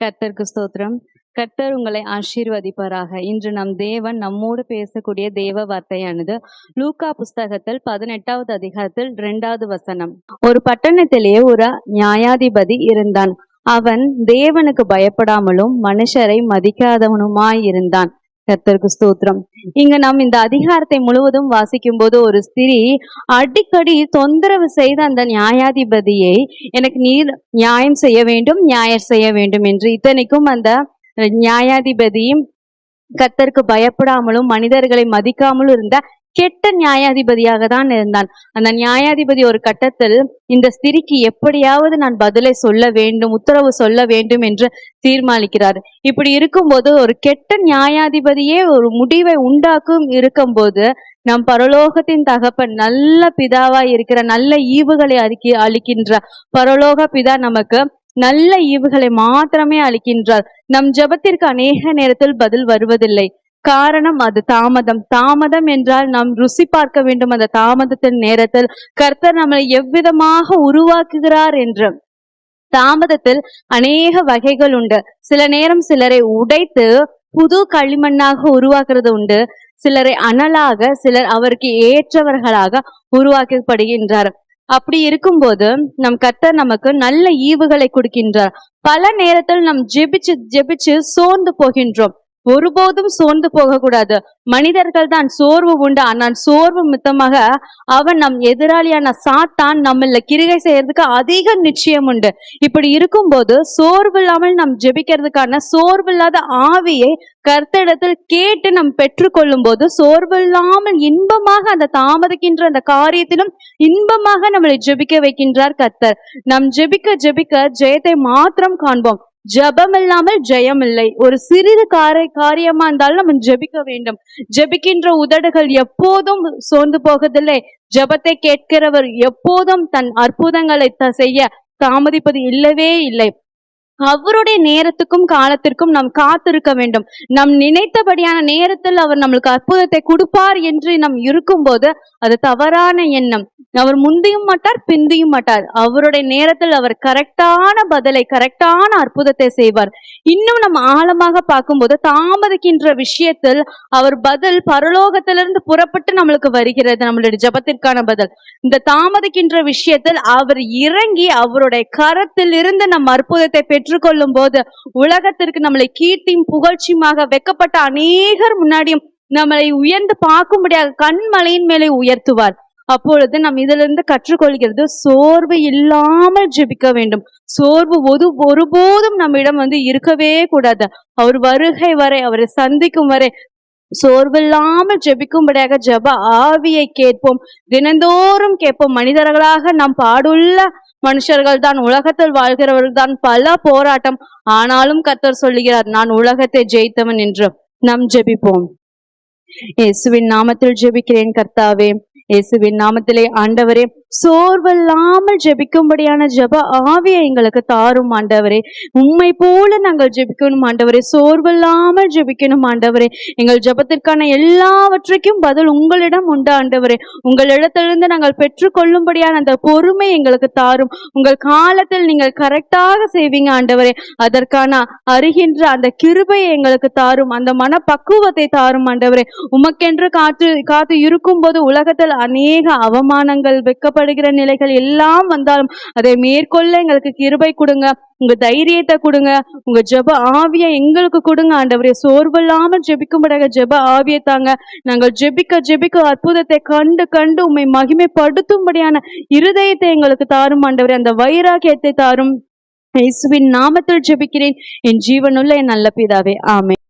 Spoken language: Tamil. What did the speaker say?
கர்த்தருக்கு ஸ்தோத்திரம். கர்த்தர் உங்களை ஆசீர்வதிப்பாராக. இன்று நம் தேவன் நம்மோடு பேசக்கூடிய தேவ வார்த்தையானது லூக்கா புஸ்தகத்தில் 18வது அதிகாரத்தில் 2வது வசனம். ஒரு பட்டணத்திலே ஒரு நியாயாதிபதி இருந்தான். அவன் தேவனுக்கு பயப்படாமலும் மனுஷரை மதிக்காதவனுமாயிருந்தான். கர்த்தருக்கு ஸ்தோத்திரம். இங்க நாம் இந்த அதிகாரத்தை முழுவதும் வாசிக்கும் போது ஒரு ஸ்திரீ அடிக்கடி தொந்தரவு செய்த அந்த நியாயாதிபதியை எனக்கு நீர் நியாயம் செய்ய வேண்டும், நியாயம் செய்ய வேண்டும் என்று இத்தனைக்கும் அந்த நியாயாதிபதி கர்த்தருக்கு பயப்படாமலும் மனிதர்களை மதிக்காமலும் இருந்த கெட்ட நியாயாதிபதியாக தான் இருந்தான். அந்த நியாயாதிபதி ஒரு கட்டத்தில் இந்த ஸ்திரிக்கு எப்படியாவது நான் பதிலை சொல்ல வேண்டும், உத்தரவு சொல்ல வேண்டும் என்று தீர்மானிக்கிறார். இப்படி இருக்கும்போது ஒரு கெட்ட நியாயாதிபதியே ஒரு முடிவை உண்டாக்கும் இருக்கும்போது நம் பரலோகத்தின் தகப்பன் நல்ல பிதாவாய் இருக்கிற நல்ல ஈவுகளை அளிக்கின்ற பரலோக பிதா நமக்கு நல்ல ஈவுகளை மாத்திரமே அளிக்கின்றார். நம் ஜெபத்திற்கு அநேக நேரத்தில் பதில் வருவதில்லை. காரணம் அது தாமதம் என்றால் நாம் ருசி பார்க்க வேண்டும். அந்த தாமதத்தின் நேரத்தில் கர்த்தர் நம்மளை எவ்விதமாக உருவாக்குகிறார் என்று. தாமதத்தில் அநேக வகைகள் உண்டு. சில நேரம் சிலரை உடைத்து புது களிமண்ணாக உருவாக்குறது உண்டு. சிலரை அனலாக, சிலர் அவருக்கு ஏற்றவர்களாக உருவாக்கப்படுகின்றார். அப்படி இருக்கும்போது நம் கர்த்தர் நமக்கு நல்ல ஈவுகளை கொடுக்கின்றார். பல நேரத்தில் நாம் ஜெபிச்சு சோர்ந்து போகின்றோம். ஒருபோதும் சோர்ந்து போக கூடாது. மனிதர்கள் தான் சோர்வு உண்டு. ஆனால் சோர்வு மித்தமாக அவன் நம் எதிராளியான சாத்தான் நம்மள கிரிகை செய்யறதுக்கு அதிக நிச்சயம் உண்டு. இப்படி இருக்கும்போது சோர்வு இல்லாமல் நாம் ஜெபிக்கிறதுக்கான சோர்வில்லாத ஆவியை கர்த்தரிடத்தில் கேட்டு நாம் பெற்றுக்கொள்ளும் போது சோர்வு இல்லாமல் இன்பமாக அந்த தாமதிக்கின்ற அந்த காரியத்திலும் இன்பமாக நம்மளை ஜெபிக்க வைக்கின்றார் கர்த்தர். நாம் ஜெபிக்க ஜெயத்தை மாத்திரம் காண்போம். ஜபம் இல்லாமல் ஜெயம் இல்லை. ஒரு சிறிது காரியமா இருந்தாலும் நம்ம ஜெபிக்க வேண்டும். ஜெபிக்கின்ற உதடுகள் எப்போதும் சோர்ந்து போவதில்லை. ஜபத்தை கேட்கிறவர் எப்போதும் தன் அற்புதங்களை செய்ய தாமதிப்பது இல்லவே இல்லை. அவருடைய நேரத்துக்கும் காலத்திற்கும் நாம் காத்திருக்க வேண்டும். நம் நினைத்தபடியான நேரத்தில் அவர் நம்மளுக்கு அற்புதத்தை கொடுப்பார் என்று நாம் இருக்கும்போது அது தவறான எண்ணம். அவர் முந்தியும் மாட்டார், பிந்தியும் மாட்டார். அவருடைய நேரத்தில் அவர் கரெக்டான பதிலை, கரெக்டான அற்புதத்தை செய்வார். இன்னும் நம்ம ஆழமாக பார்க்கும்போது தாமதிக்கின்ற விஷயத்தில் அவர் பதில் பரலோகத்திலிருந்து புறப்பட்டு நம்மளுக்கு வருகிறது. நம்மளுடைய ஜபத்திற்கான பதில் இந்த தாமதிக்கின்ற விஷயத்தில் அவர் இறங்கி அவருடைய கரத்தில் இருந்து நம் அற்புதத்தை பெற்றுக்கொள்ளும் போது உலகத்திற்கு நம்மளை கீர்த்தியும் புகழ்ச்சியுமாக வெக்கப்பட்ட அநேகர் முன்னாடியும் நம்மளை உயர்ந்து பார்க்கும்படியாக கண்மலையின் மேலே உயர்த்துவார். அப்பொழுது நாம் இதிலிருந்து கற்றுக்கொள்கிறது சோர்வு இல்லாமல் ஜெபிக்க வேண்டும். சோர்வு ஒருபோதும் நம்மிடம் இருக்கவே கூடாது. அவர் வருகை வரை, அவரை சந்திக்கும் வரை சோர்வில்லாமல் ஜெபிக்கும்படியாக ஜெப ஆவியை கேட்போம். தினந்தோறும் கேட்போம். மனிதர்களாக நாம் பாடுள்ள மனுஷர்கள் தான், உலகத்தில் வாழ்கிறவர்கள் தான். பல போராட்டம், ஆனாலும் கர்த்தர் சொல்லுகிறார் நான் உலகத்தை ஜெயித்தவன் என்று. நாம் ஜெபிப்போம். இயேசுவின் நாமத்தில் ஜெபிக்கிறேன் கர்த்தாவே. இயேசுவின் நாமத்திலே ஆண்டவரே, சோர்வில்லாமல் ஜெபிக்கும்படியான ஜெப ஆவியை எங்களுக்கு தாரும் ஆண்டவரே. உம்மை போல நாங்கள் ஜெபிக்கணும் ஆண்டவரே. சோர்வில்லாமல் ஜெபிக்கணும் ஆண்டவரே. எங்கள் ஜெபத்திற்கான எல்லாவற்றையும் பதில் உங்களிடம் உண்டு ஆண்டவரே. உங்களிடத்திலிருந்து நாங்கள் பெற்றுக்கொள்ளும்படியான அந்த பொறுமை எங்களுக்கு தாரும். உங்கள் காலத்தில் நீங்கள் கரெக்டாக செய்வீங்க ஆண்டவரே. அதற்கான அறிகின்ற அந்த கிருபையை எங்களுக்கு தாரும். அந்த மன பக்குவத்தை தாரும் ஆண்டவரே. உமக்கென்று காத்து இருக்கும் போது உலகத்தில் அநேக அவமானங்கள், வெட்கப்படுகிற நிலைகள் எல்லாம் வந்தாலும் அதை மேற்கொள்ள எங்களுக்கு கிருபை கொடுங்க. உங்க தைரியத்தை கொடுங்க. உங்க ஜெப ஆவியை எங்களுக்கு கொடுங்க ஆண்டவரே. சோர்வில்லாமல் ஜெபிக்கும்படியாக ஜெப ஆவியை தாங்க. நாங்கள் ஜெபிக்க அற்புதத்தை கண்டு உம்மை மகிமைப்படுத்தும்படியான இருதயத்தை எங்களுக்கு தாரும் ஆண்டவரே. அந்த வைராகியத்தை தாரும். இயேசுவின் நாமத்தில் ஜெபிக்கிறேன் என் ஜீவனுள்ள என் நல்ல பிதாவே, ஆமென்.